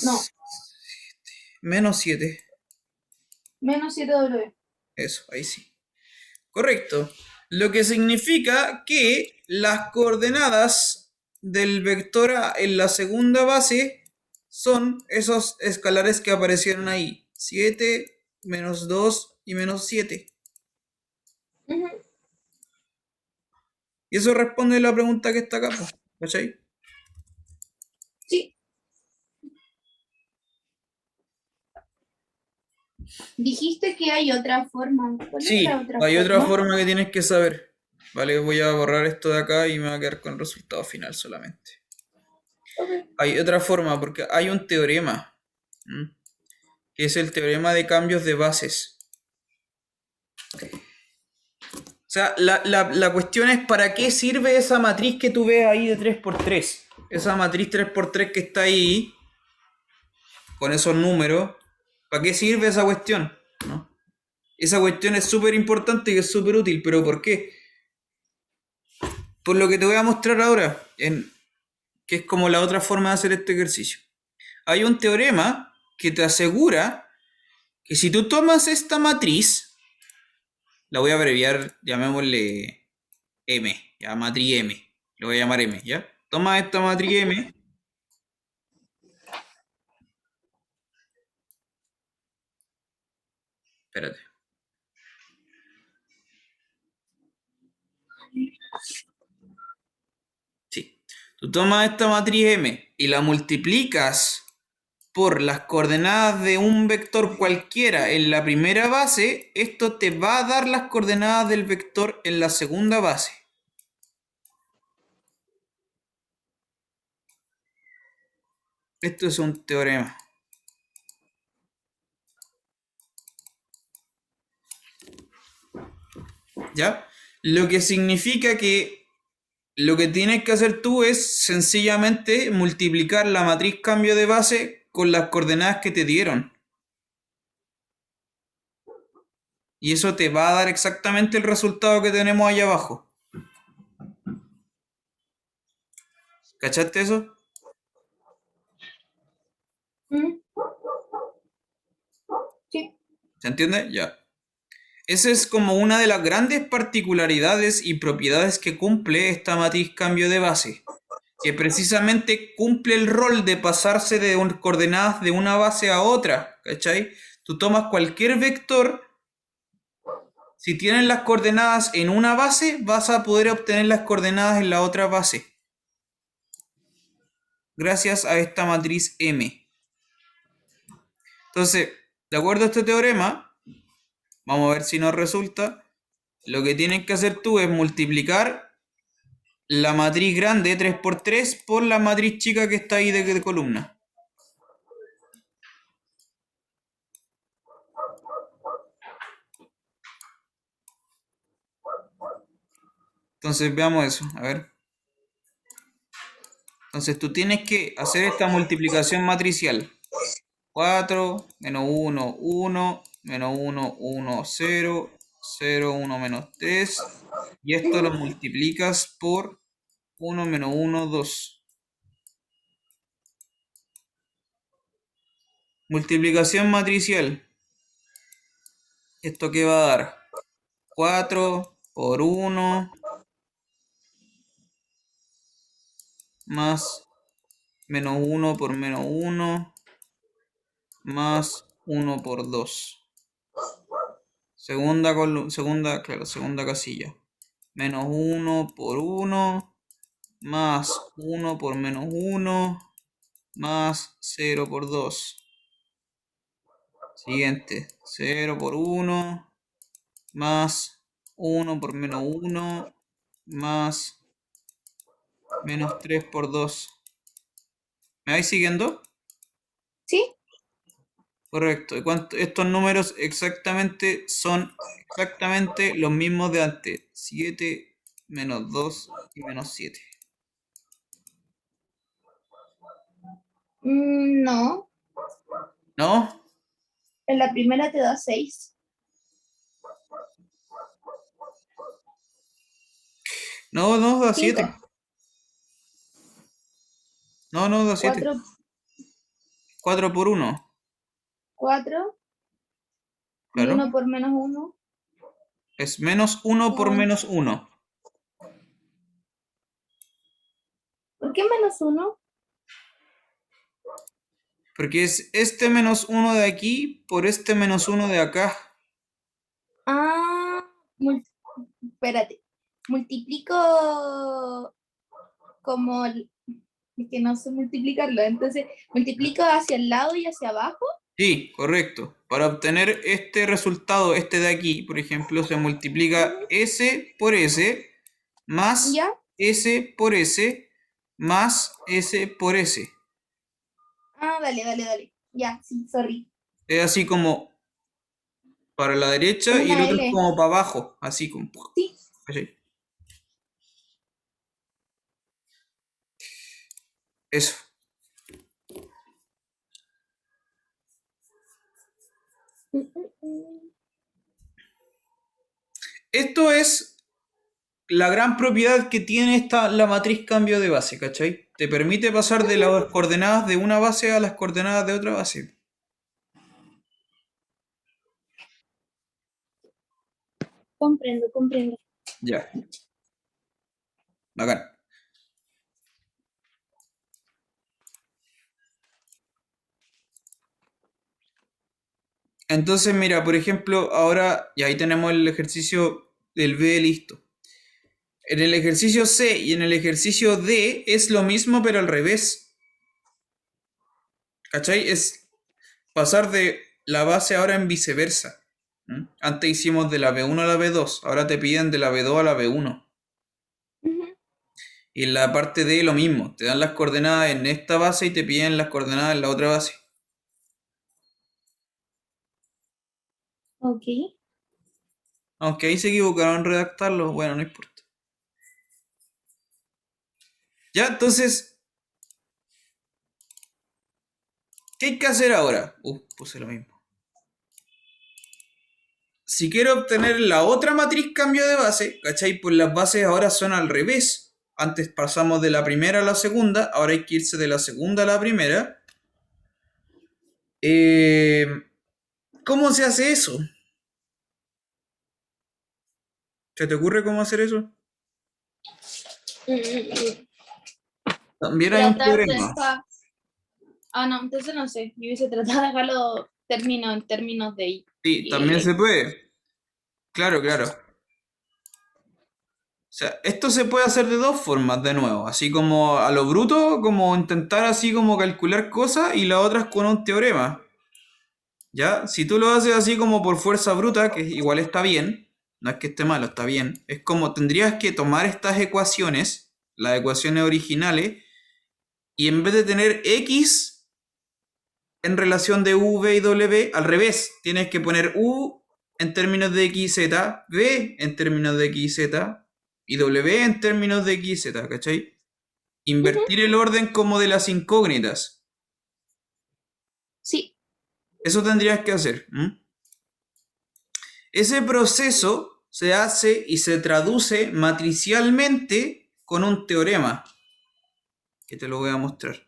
No, más menos 7. menos 7W. Eso, ahí sí. Correcto. Lo que significa que las coordenadas del vector A en la segunda base son esos escalares que aparecieron ahí. 7 menos 2 y menos 7. Ujú, Y eso responde a la pregunta que está acá, po, ¿cachai? sí. Dijiste que hay otra forma. ¿Cuál es la Sí, otra hay otra forma? forma que tienes que saber. Vale, voy a borrar esto de acá y me va a quedar con el resultado final solamente. Ok. Hay otra forma porque hay un teorema, ¿m? Que es el teorema de cambios de bases. O sea, la cuestión es para qué sirve esa matriz que tú ves ahí de 3 por 3. Esa matriz 3 por 3 que está ahí, con esos números, ¿para qué sirve esa cuestión? ¿No? Esa cuestión es súper importante y es súper útil, pero ¿por qué? Por lo que te voy a mostrar ahora, que es como la otra forma de hacer este ejercicio. Hay un teorema que te asegura que si tú tomas esta matriz, la voy a abreviar, llamémosle M, ya matriz M, le voy a llamar M, ¿ya? Toma esta matriz M, espérate, sí. Tú tomas esta matriz M y la multiplicas por las coordenadas de un vector cualquiera en la primera base, esto te va a dar las coordenadas del vector en la segunda base. Esto es un teorema. ¿Ya? Lo que significa que lo que tienes que hacer tú es sencillamente multiplicar la matriz cambio de base con las coordenadas que te dieron. Y eso te va a dar exactamente el resultado que tenemos ahí abajo. ¿Cachaste eso? Mm, sí. ¿Se entiende? Ya. Esa es como una de las grandes particularidades y propiedades que cumple esta matriz cambio de base, que precisamente cumple el rol de pasarse de coordenadas de una base a otra, ¿cachai? Tú tomas cualquier vector, si tienes las coordenadas en una base, vas a poder obtener las coordenadas en la otra base, gracias a esta matriz M. Entonces, de acuerdo a este teorema, vamos a ver si nos resulta. Lo que tienes que hacer tú es multiplicar la matriz grande 3 por 3 por la matriz chica que está ahí de columna. Entonces veamos eso, a ver. Entonces tú tienes que hacer esta multiplicación matricial. 4, menos 1, 1, menos 1, 1, 0, 0, 1, menos 3. Y esto lo multiplicas por 1 menos 1, 2. Multiplicación matricial. ¿Esto qué va a dar? 4 por 1 más menos 1 por menos 1 más 1 por 2. Segunda casilla. Menos 1 por 1 más 1 por menos 1 más 0 por 2. Siguiente. 0 por 1 más 1 por menos 1 más menos 3 por 2. ¿Me vais siguiendo? ¿Sí? Correcto. ¿Y estos números exactamente son exactamente los mismos de antes? 7 menos 2 y menos 7. No. ¿No? En la primera te da 6. No, no, da 7. 5. No, no, da 7. 4. 4 por 1. 4. Y Claro. 1 por menos 1. Es menos 1 por menos 1. ¿Por qué menos 1? Porque es este menos 1 de aquí por este menos 1 de acá. Ah, espérate. Multiplico como es que no sé multiplicarlo. Entonces, multiplico hacia el lado y hacia abajo. Sí, correcto. Para obtener este resultado, este de aquí, por ejemplo, se multiplica Ujú. S por S más ¿Ya? S por S más S por S. Ah, dale, dale, dale. Ya, sí, sorry. Es así como para la derecha Como y el una otro es L. como para abajo, así como. Sí. Así. Eso. Mm, mm, mm. Esto es la gran propiedad que tiene la matriz cambio de base, ¿cachai? Te permite pasar de las Ujú. coordenadas de una base a las coordenadas de otra base. Comprendo, comprendo. Ya, bacán. Entonces, mira, por ejemplo, ahora, y ahí tenemos el ejercicio del B listo. En el ejercicio C y en el ejercicio D es lo mismo, pero al revés. ¿Cachai? Es pasar de la base ahora en viceversa. ¿Mm? Antes hicimos de la B1 a la B2, ahora te piden de la B2 a la B1. Ujú. Y en la parte D lo mismo, te dan las coordenadas en esta base y te piden las coordenadas en la otra base. Ok. Aunque ahí se equivocaron en redactarlo, bueno, no importa. Ya, entonces, ¿qué hay que hacer ahora? Puse lo mismo. Si quiero obtener la otra matriz cambio de base, ¿cachai? Pues las bases ahora son al revés. Antes pasamos de la primera a la segunda, ahora hay que irse de la segunda a la primera. Eh, ¿Cómo se hace eso? ¿Se te ocurre cómo hacer eso? También hay un Tratar de teorema. esta... Ah, no, entonces no sé. Yo hubiese tratado de dejarlo término en términos de Sí, y también se X. puede. Claro, claro. O sea, esto se puede hacer de dos formas, de nuevo. Así como a lo bruto, como intentar así como calcular cosas, y la otra es con un teorema. ¿Ya? Si tú lo haces así como por fuerza bruta, que igual está bien, no es que esté malo, está bien, es como tendrías que tomar estas ecuaciones, las ecuaciones originales, y en vez de tener x en relación de v y w, al revés, tienes que poner u en términos de x, z, v en términos de x, z, y w en términos de x, z, ¿cachai? Ujú. Invertir el orden como de las incógnitas. Sí. Eso tendrías que hacer. Ese proceso se hace y se traduce matricialmente con un teorema, que te lo voy a mostrar.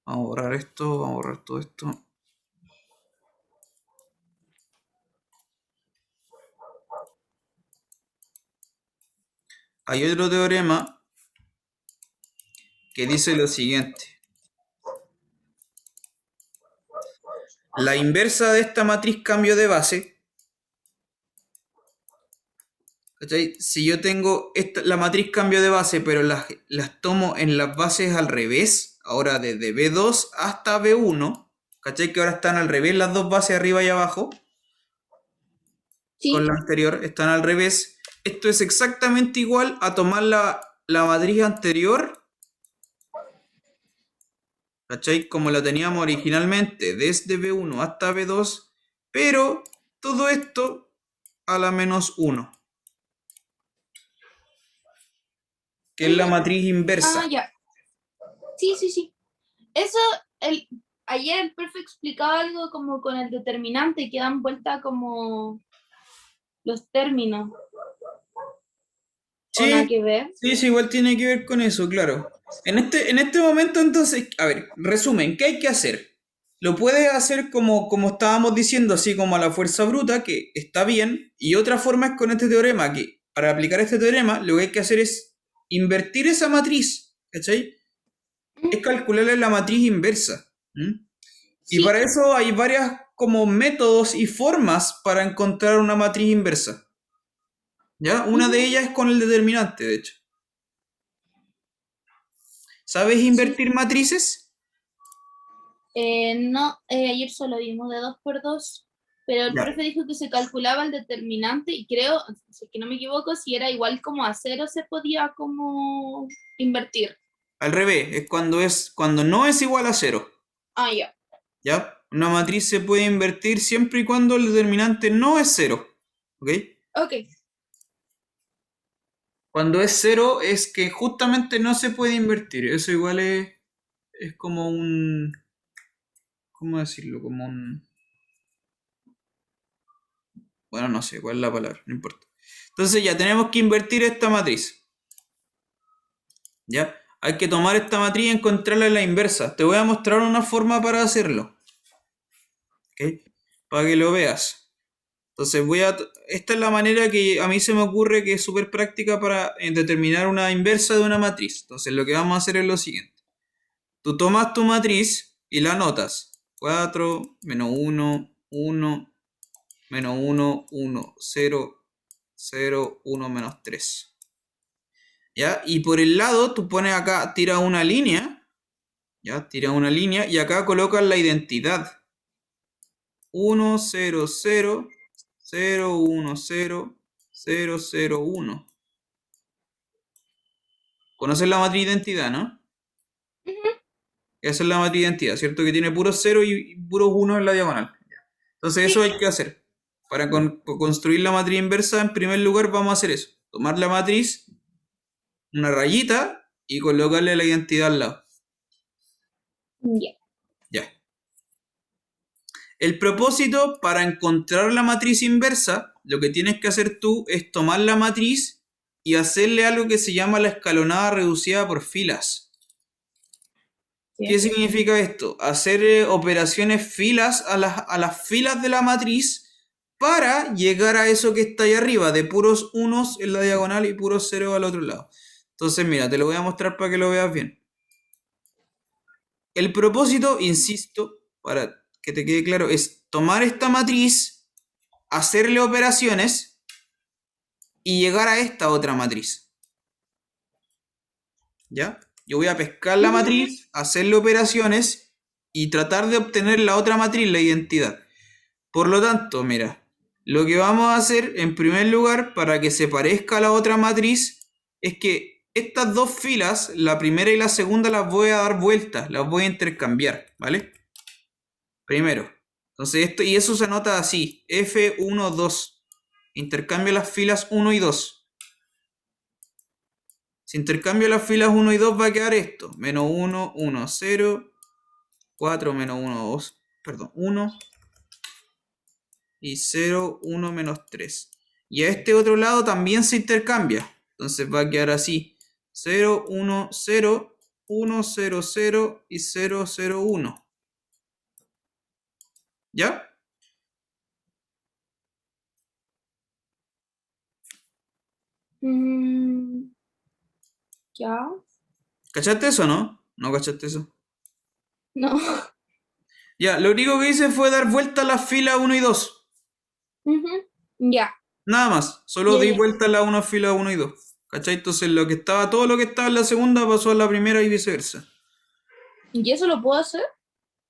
Vamos a borrar esto, vamos a borrar todo esto. Hay otro teorema que dice lo siguiente. La inversa de esta matriz cambio de base, ¿cachai? Si yo tengo la matriz cambio de base, pero las tomo en las bases al revés, ahora desde B2 hasta B1, ¿cachai? Que ahora están al revés las dos bases arriba y abajo, con Sí. la anterior, están al revés. Esto es exactamente igual a tomar la matriz anterior, ¿cachai? Como la teníamos originalmente, desde B1 hasta B2, pero todo esto a la -1, que es la Ujú. matriz Ah, inversa. ya. Sí, sí, sí. Eso, el, ayer el profe explicaba algo como con el determinante que dan vuelta como los términos, o nada Sí, que ver. sí, sí, igual tiene que ver con eso, claro. En este momento, entonces, a ver, resumen, ¿qué hay que hacer? Lo puedes hacer como estábamos diciendo, así como a la fuerza bruta, que está bien, y otra forma es con este teorema, que para aplicar este teorema lo que hay que hacer es invertir esa matriz, ¿cachai? Es Ujú. calcularle la matriz inversa. Y para Sí. eso hay varias como métodos y formas para encontrar una matriz inversa, ¿ya? Una de Ujú. ellas es con el determinante, de hecho. ¿Sabes Sí. invertir matrices? No, ayer solo vimos de 2 por 2, pero el Ya. profe dijo que se calculaba el determinante y creo, si es que no me equivoco, si era igual como a cero se podía como invertir. Al revés, es cuando no es igual a cero. Ah, ya. ¿Ya? Una matriz se puede invertir siempre y cuando el determinante no es cero. ¿Ok? Ok. Cuando es cero es que justamente no se puede invertir. Eso igual es como un... ¿Cómo decirlo? Como un... Bueno, no sé cuál es la palabra, no importa. Entonces ya tenemos que invertir esta matriz. ¿Ya? Hay que tomar esta matriz y encontrarla en la inversa. Te voy a mostrar una forma para hacerlo. ¿Ok? Para que lo veas. Entonces esta es la manera que a mí se me ocurre que es súper práctica para determinar una inversa de una matriz. Entonces lo que vamos a hacer es lo siguiente. Tú tomas tu matriz y la anotas. 4 menos 1 1 menos 1 1 0 0 1 menos 3. ¿Ya? Y por el lado tú pones acá, tira una línea. ¿Ya? Tira una línea y acá colocas la identidad. 1 0 0 0 1 0 0 0 1. Conoces la matriz de identidad, ¿no? Ujú. Esa es la matriz de identidad, ¿cierto? Que tiene puros 0 y puros 1 en la diagonal. Entonces eso Sí. hay que hacer. Para construir la matriz inversa, en primer lugar vamos a hacer eso. Tomar la matriz, una rayita, y colocarle la identidad al lado. Ya. Ya. El propósito para encontrar la matriz inversa, lo que tienes que hacer tú es tomar la matriz y hacerle algo que se llama la escalonada reducida por filas. ¿Qué significa esto? Hacer operaciones filas a las filas de la matriz para llegar a eso que está ahí arriba, de puros unos en la diagonal y puros ceros al otro lado. Entonces, mira, te lo voy a mostrar para que lo veas bien. El propósito, insisto, para que te quede claro, es tomar esta matriz, hacerle operaciones y llegar a esta otra matriz. ¿Ya? Yo voy a pescar la matriz, hacerle operaciones y tratar de obtener la otra matriz, la identidad. Por lo tanto, mira, lo que vamos a hacer en primer lugar para que se parezca a la otra matriz es que estas dos filas, la primera y la segunda, las voy a dar vueltas, las voy a intercambiar, ¿vale? Primero. Entonces esto, y eso se anota así, F1, 2. Intercambio las filas 1 y 2. Si intercambio las filas 1 y 2 va a quedar esto. Menos 1, 1, 0. 4 menos 1, 2. Perdón, 1. Y 0, 1 menos 3. Y a este otro lado también se intercambia. Entonces va a quedar así. 0, 1, 0, 1, 0, 0 y 0, 0, 1. ¿Ya? Ya. ¿Cachaste eso o no? ¿No cachaste eso? No. Ya, lo único que hice fue dar vuelta a las filas 1 y 2. Ya. Nada más. Solo di vuelta a la una fila 1 y 2. ¿Cachai? Entonces todo lo que estaba en la segunda pasó a la primera y viceversa. ¿Y eso lo puedo hacer?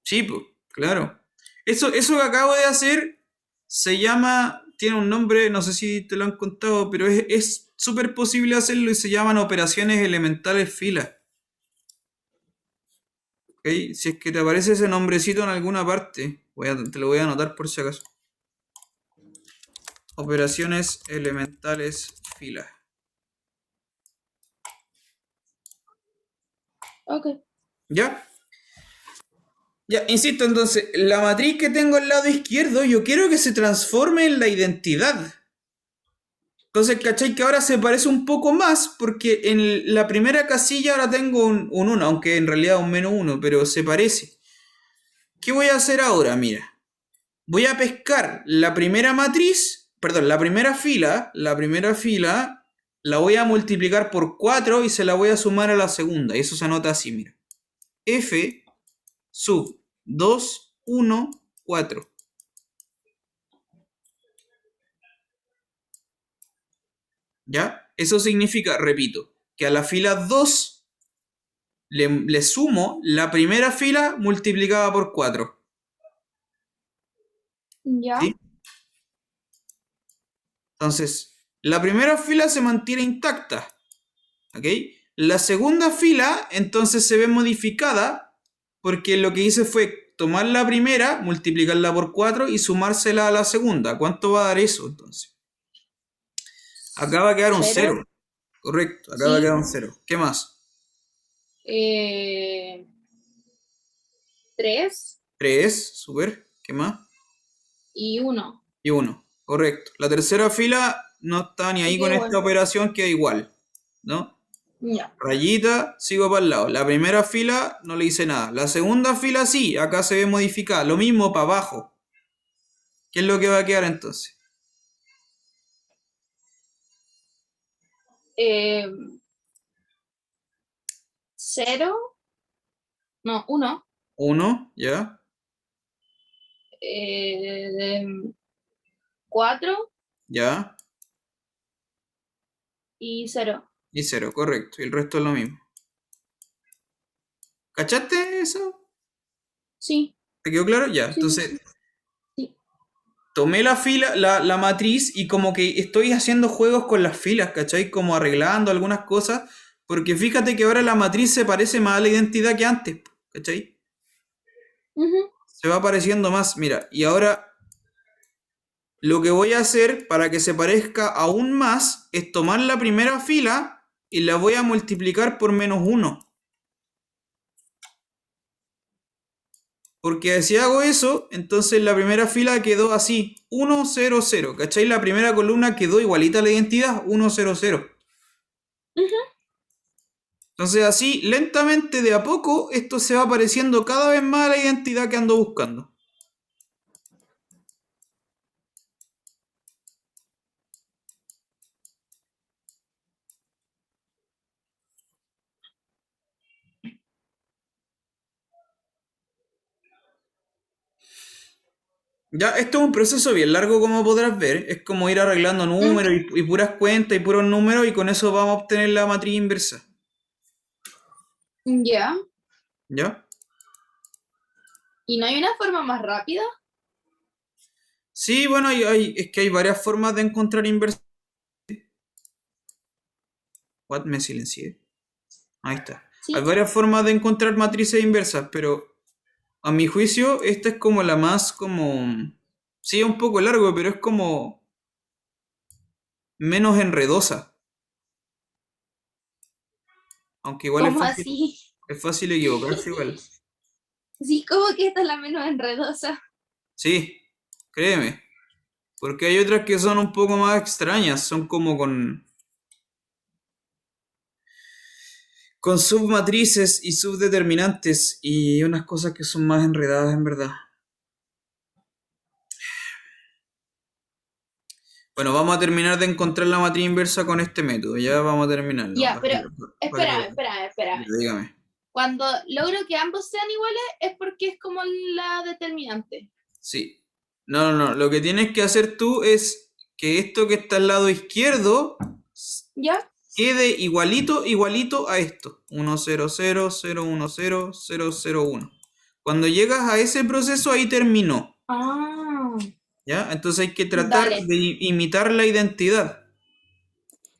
Sí, pues, claro. Eso que acabo de hacer se llama, tiene un nombre, no sé si te lo han contado, pero es súper posible hacerlo y se llaman operaciones elementales fila. ¿Ok? Si es que te aparece ese nombrecito en alguna parte, te lo voy a anotar por si acaso. Operaciones elementales fila. Ok. ¿Ya? Ya, insisto, entonces, la matriz que tengo al lado izquierdo, yo quiero que se transforme en la identidad. Entonces, ¿cachai? Que ahora se parece un poco más, porque en la primera casilla ahora tengo un 1, aunque en realidad un menos 1, pero se parece. ¿Qué voy a hacer ahora? Mira, voy a pescar la primera matriz, perdón, la primera fila, la voy a multiplicar por 4 y se la voy a sumar a la segunda. Y eso se anota así, mira. F sub 2, 1, 4. ¿Ya? Eso significa, repito, que a la fila 2 le sumo la primera fila multiplicada por 4. Ya. ¿Sí? Entonces, la primera fila se mantiene intacta. ¿Ok? La segunda fila entonces se ve modificada porque lo que hice fue tomar la primera, multiplicarla por 4 y sumársela a la segunda. ¿Cuánto va a dar eso entonces? Acá va a quedar un 0. Correcto, acá va a quedar un 0. ¿Qué más? 3 3, súper. ¿Qué más? y 1. Y 1. Correcto. La tercera fila no está ni ahí con esta operación, queda igual. ¿No? Ya. Rayita, sigo para el lado. La primera fila no le hice nada. La segunda fila sí, acá se ve modificada. Lo mismo para abajo. ¿Qué es lo que va a quedar entonces? 0. No, 1. 1, ¿ya? 4 ¿Ya? y 0. Y 0, correcto. Y el resto es lo mismo. ¿Cachaste eso? Sí. ¿Te quedó claro? Ya. Sí, Entonces, sí. tomé la fila, la matriz y como que estoy haciendo juegos con las filas, ¿cachai? Como arreglando algunas cosas. Porque fíjate que ahora la matriz se parece más a la identidad que antes, ¿cachai? Se va pareciendo más. Mira, y ahora lo que voy a hacer para que se parezca aún más es tomar la primera fila y la voy a multiplicar por -1. Porque si hago eso, entonces la primera fila quedó así, 1, 0, 0. ¿Cachai? La primera columna quedó igualita a la identidad, 1, 0, 0. Ujú. Entonces así, lentamente, de a poco, esto se va pareciendo cada vez más a la identidad que ando buscando. Ya, esto es un proceso bien largo como podrás ver. Es como ir arreglando números Ujú. y puras cuentas y puros números y con eso vamos a obtener la matriz inversa. Ya. ¿Ya? ¿Y no hay una forma más rápida? Sí, bueno, es que hay varias formas de encontrar inversa. What? Me silencié. Ahí está. Hay Sí. varias formas de encontrar matrices inversas, pero a mi juicio esta es como la más como... Sí, es un poco largo, pero es como menos enredosa. Aunque igual ¿Cómo así? es fácil equivocarse igual. Sí, como que esta es la menos enredosa. Sí, créeme. Porque hay otras que son un poco más extrañas, son como con submatrices y subdeterminantes y unas cosas que son más enredadas en verdad. Bueno, vamos a terminar de encontrar la matriz inversa con este método, ya vamos a terminarlo. Ya, pero Para que lo espérame, veas. espérame, espérame. Dígame. Cuando logro que ambos sean iguales es porque es como la determinante. Sí. No, no, no. Lo que tienes que hacer tú es que esto que está al lado izquierdo ¿Ya? quede igualito, igualito a esto. 1, 0, 0, 0, 1, 0, 0, 0, 1. Cuando llegas a ese proceso, ahí terminó. Ah, ¿Ya? Entonces hay que tratar dale. de imitar la identidad.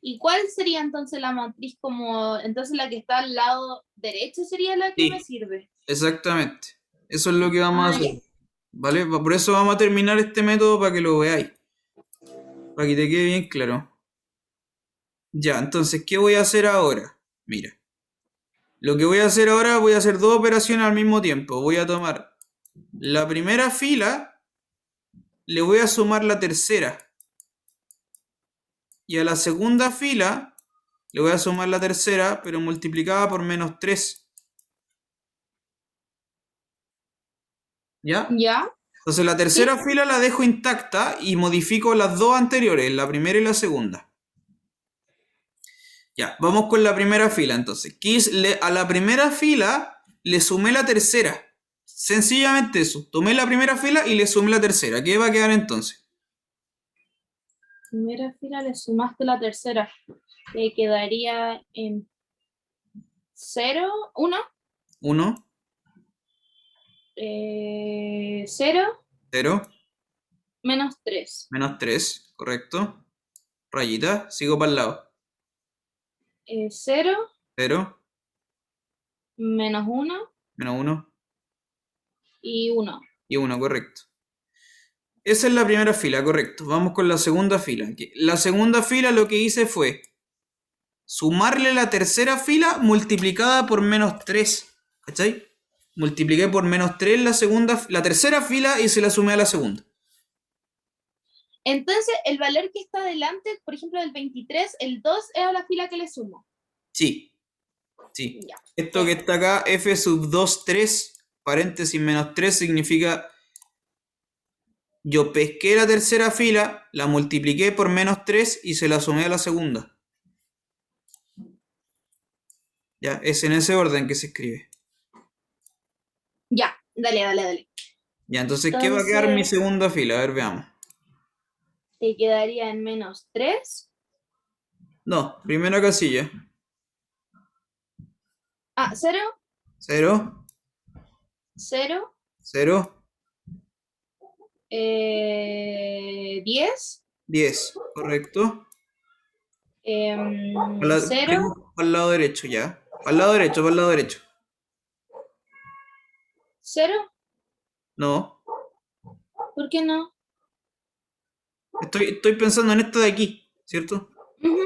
¿Y cuál sería entonces la matriz como, entonces la que está al lado derecho sería la que me Sí, sirve? exactamente. Eso es lo que vamos a Ah, hacer. ya. ¿Vale? Por eso vamos a terminar este método para que lo veáis. Para que te quede bien claro. Ya, entonces, ¿qué voy a hacer ahora? Mira. Lo que voy a hacer ahora, voy a hacer dos operaciones al mismo tiempo. Voy a tomar la primera fila, le voy a sumar la tercera. Y a la segunda fila, le voy a sumar la tercera, pero multiplicada por -3. ¿Ya? ¿Ya? Entonces la ¿Sí? tercera fila la dejo intacta y modifico las dos anteriores, la primera y la segunda. Ya, vamos con la primera fila entonces. A la primera fila le sumé la tercera. Sencillamente eso. Tomé la primera fila y le sumé la tercera. ¿Qué va a quedar entonces? Primera fila le sumaste la tercera. Te quedaría en 0, 1, Uno, 0, cero, menos 3. -3, correcto. Rayita, sigo para el lado. 0, Cero, menos 1 -1 y 1. y uno, correcto. Esa es la primera fila, correcto. Vamos con la segunda fila. La segunda fila lo que hice fue sumarle la tercera fila multiplicada por -3. ¿Cachai? Multipliqué por -3 la tercera fila y se la sumé a la segunda. Entonces, el valor que está delante, por ejemplo, del 23, el 2 es a la fila que le sumo. Sí, sí. Ya, Esto que eso. está acá, f sub 2 3 paréntesis -3, significa yo pesqué la tercera fila, la multipliqué por -3 y se la sumé a la segunda. Ya, es en ese orden que se escribe. Ya, dale, dale, dale. Ya, entonces, ¿qué va a quedar mi Entonces, segunda fila? A ver, veamos. te quedaría en menos 3. No, primera casilla. Ah, 0, Cero, 0, cero, 10, 10, correcto. 0, Tengo para el lado derecho ya. Para el lado derecho, para el lado derecho. 0. No, ¿Por qué no? Estoy pensando en esta de aquí, ¿cierto? Ujú.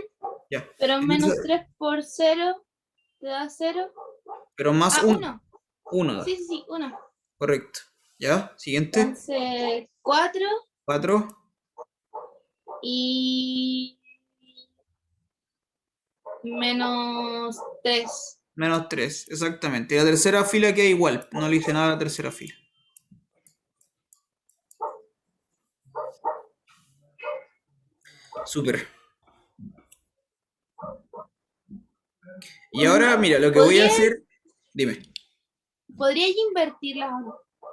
Ya. Pero menos 3 por 0 te da 0. Pero más Ah, 1. 1. 1 da. Sí, sí, sí, 1. Correcto. ¿Ya? Siguiente. Entonces, 4 4. y menos 3. Menos 3. Exactamente. Y la tercera fila queda igual. No le hice nada a la tercera fila. Súper. Y ahora, mira, lo que voy a ¿Podría, hacer. Dime. ¿Podrías invertir las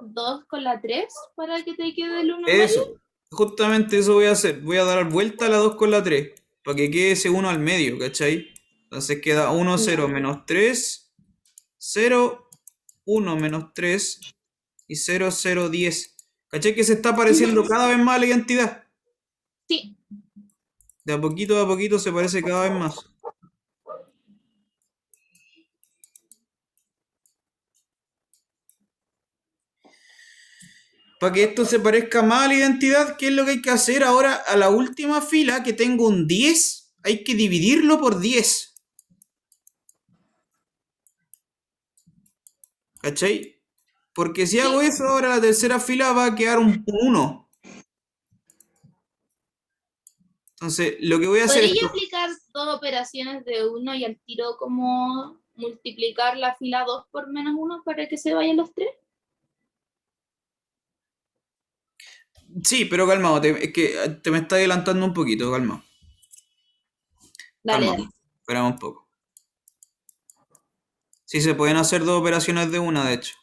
2 con la 3 para que te quede el 1 en medio? Eso. Justamente eso voy a hacer. Voy a dar vuelta a la 2 con la 3. Para que quede ese 1 al medio, ¿cachai? Entonces queda 1, 0, Ya. menos 3, 0, 1, menos 3 y 0, 0, 10. ¿Cachai? Que se está pareciendo Ujú. cada vez más a la identidad. Sí. De a poquito se parece cada vez más. Para que esto se parezca más a la identidad, ¿qué es lo que hay que hacer ahora? A la última fila, que tengo un 10, hay que dividirlo por 10. ¿Cachai? Porque si hago Sí. eso, ahora la tercera fila va a quedar un 1. Entonces, lo que voy a hacer es... ¿Podría aplicar 2 operaciones de 1 y al tiro como multiplicar la fila 2 por menos 1 para que se vayan los 3? Sí, pero calmado, es que te me está adelantando un poquito, calmado. Dale, Calmado, dale. esperamos un poco. Sí, se pueden hacer dos operaciones de una, de hecho.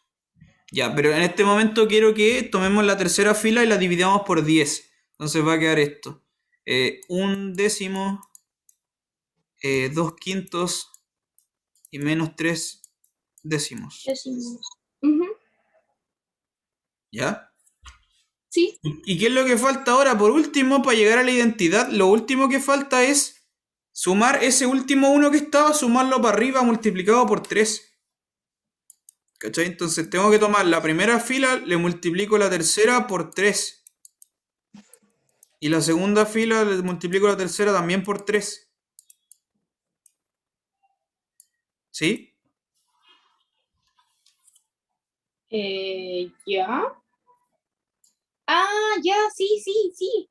Ya, pero en este momento quiero que tomemos la tercera fila y la dividamos por 10. Entonces va a quedar esto. Un décimo, 2 quintos y menos 3 décimos. Decimos. Ujú. ¿Ya? Sí. ¿Y qué es lo que falta ahora? Por último, para llegar a la identidad, lo último que falta es sumar ese último uno que estaba, sumarlo para arriba multiplicado por 3. ¿Cachai? Entonces tengo que tomar la primera fila, le multiplico la tercera por 3. Y la segunda fila le multiplico la tercera también por 3. ¿Sí? Ya. Ah, ya, sí, sí, sí.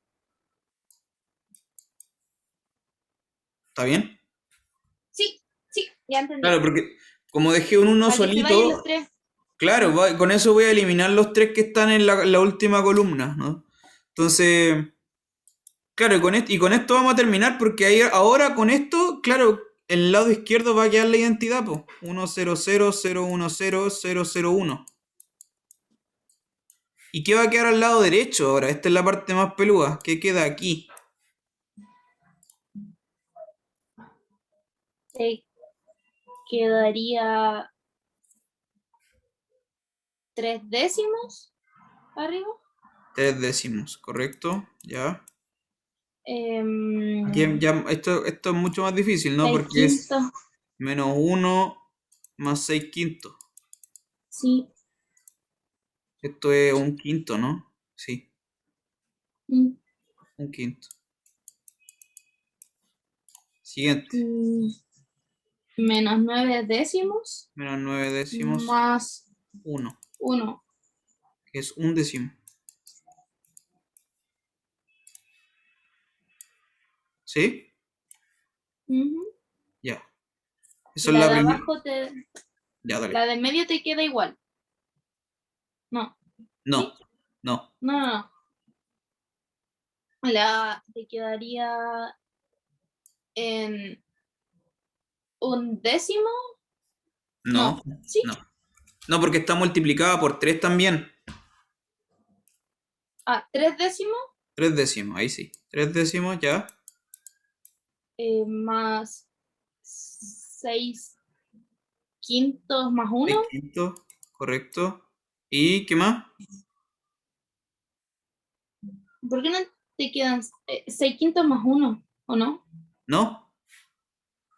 ¿Está bien? Sí, sí, ya entendí. Claro, porque como dejé un uno Para que se vayan los solito, 3. claro, con eso voy a eliminar los 3 que están en la última columna, ¿no? Entonces, claro, y con esto vamos a terminar porque ahí, ahora con esto, claro, el lado izquierdo va a quedar la identidad, pues. 1, 0, 0, 0, 1, 0, 0, 0, 1. ¿Y qué va a quedar al lado derecho ahora? Esta es la parte más peluda. ¿Qué queda aquí? Te quedaría 3 décimos arriba. 3 décimos, ¿correcto? Ya. Aquí Em, ya, esto es mucho más difícil, ¿no? 6 Porque es quintos. menos 1 más 6 quintos. Sí. Esto es un quinto, ¿no? Sí, Mm, un quinto. Siguiente. mm, Menos 9 décimos Menos 9 décimos. más 1, 1. que es un décimo. ¿Sí? Ya. Eso Y es la la de primera. abajo Ya, dale. la de medio te queda igual. No. ¿Sí? No, no, No, no, no. La te quedaría en 1 décimo. no, No. ¿Sí? no. No, porque está multiplicada por 3 también. Ah, 3 décimos 3 décimos, ahí sí. 3 décimos, ya. más 6 quintos más 1. 6 quintos, correcto. ¿Y qué más? ¿Por qué no te quedan 6 quintos más 1? ¿O no? ¿No?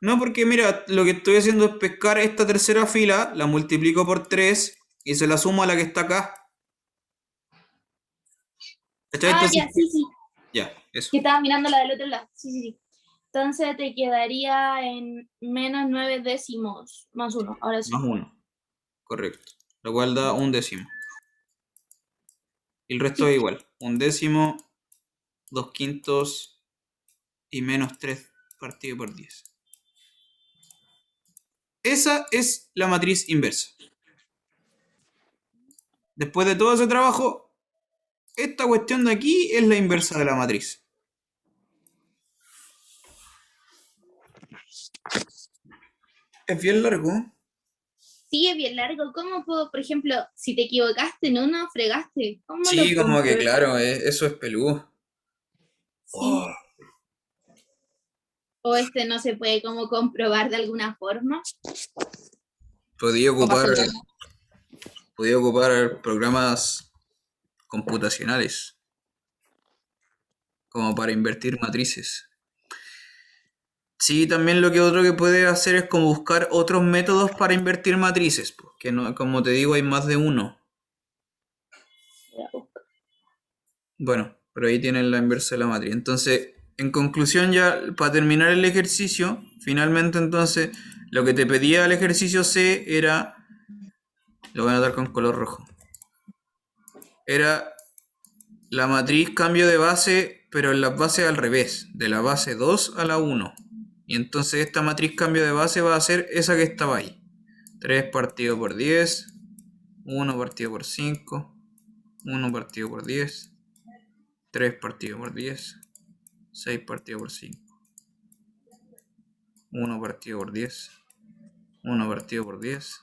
No, porque mira, lo que estoy haciendo es pescar esta tercera fila, la multiplico por 3 y se la sumo a la que está acá. ¿Cachai? Ah, Entonces, ya, sí, sí. ya. Eso, Que estaba mirando la del otro lado. Sí, sí, sí. Entonces te quedaría en menos 9 décimos más uno. Ahora más sí. uno, correcto. Lo cual da un décimo. Y el resto Sí. es igual. Un décimo, dos quintos y menos 3 partido por 10. Esa es la matriz inversa. Después de todo ese trabajo, esta cuestión de aquí es la inversa de la matriz. Es bien largo. Sigue bien largo. ¿Cómo puedo, por ejemplo, si te equivocaste en uno, fregaste? ¿Cómo lo Sí, como que compruebo? claro, eso es peludo. Sí. Oh, O este no se puede como comprobar de alguna forma. podía O ocupar, pasó el daño. podía ocupar programas computacionales como para invertir matrices. Sí, también lo que otro que puede hacer es como buscar otros métodos para invertir matrices, pues, que no, como te digo, hay más de uno. Bueno, pero ahí tienen la inversa de la matriz. Entonces, en conclusión ya, para terminar el ejercicio, finalmente entonces, lo que te pedía el ejercicio C era, lo voy a anotar con color rojo, era la matriz cambio de base, pero en las bases al revés, de la base 2 a la 1. Y entonces esta matriz cambio de base va a ser esa que estaba ahí. 3 partido por 10, 1 partido por 5, 1 partido por 10, 3 partido por 10, 6 partido por 5, 1 partido por 10, 1 partido por 10,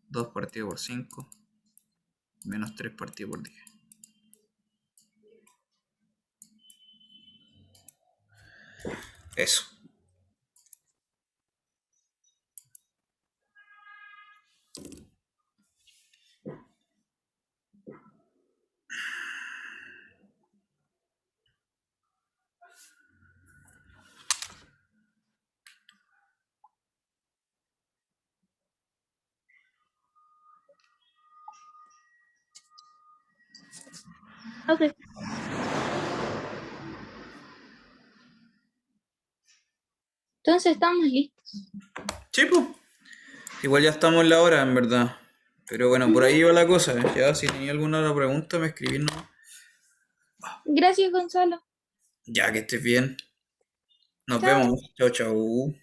2 partido por 5, menos 3 partido por 10. Eso. Ok. Entonces estamos listos. Sí, pues. Igual ya estamos en la hora, en verdad. Pero bueno, por Ujú. ahí va la cosa. Ya, si tenía alguna otra pregunta, me escribís nomás. Gracias, Gonzalo. Ya que estés bien. Nos Chao. vemos. Chao, chao.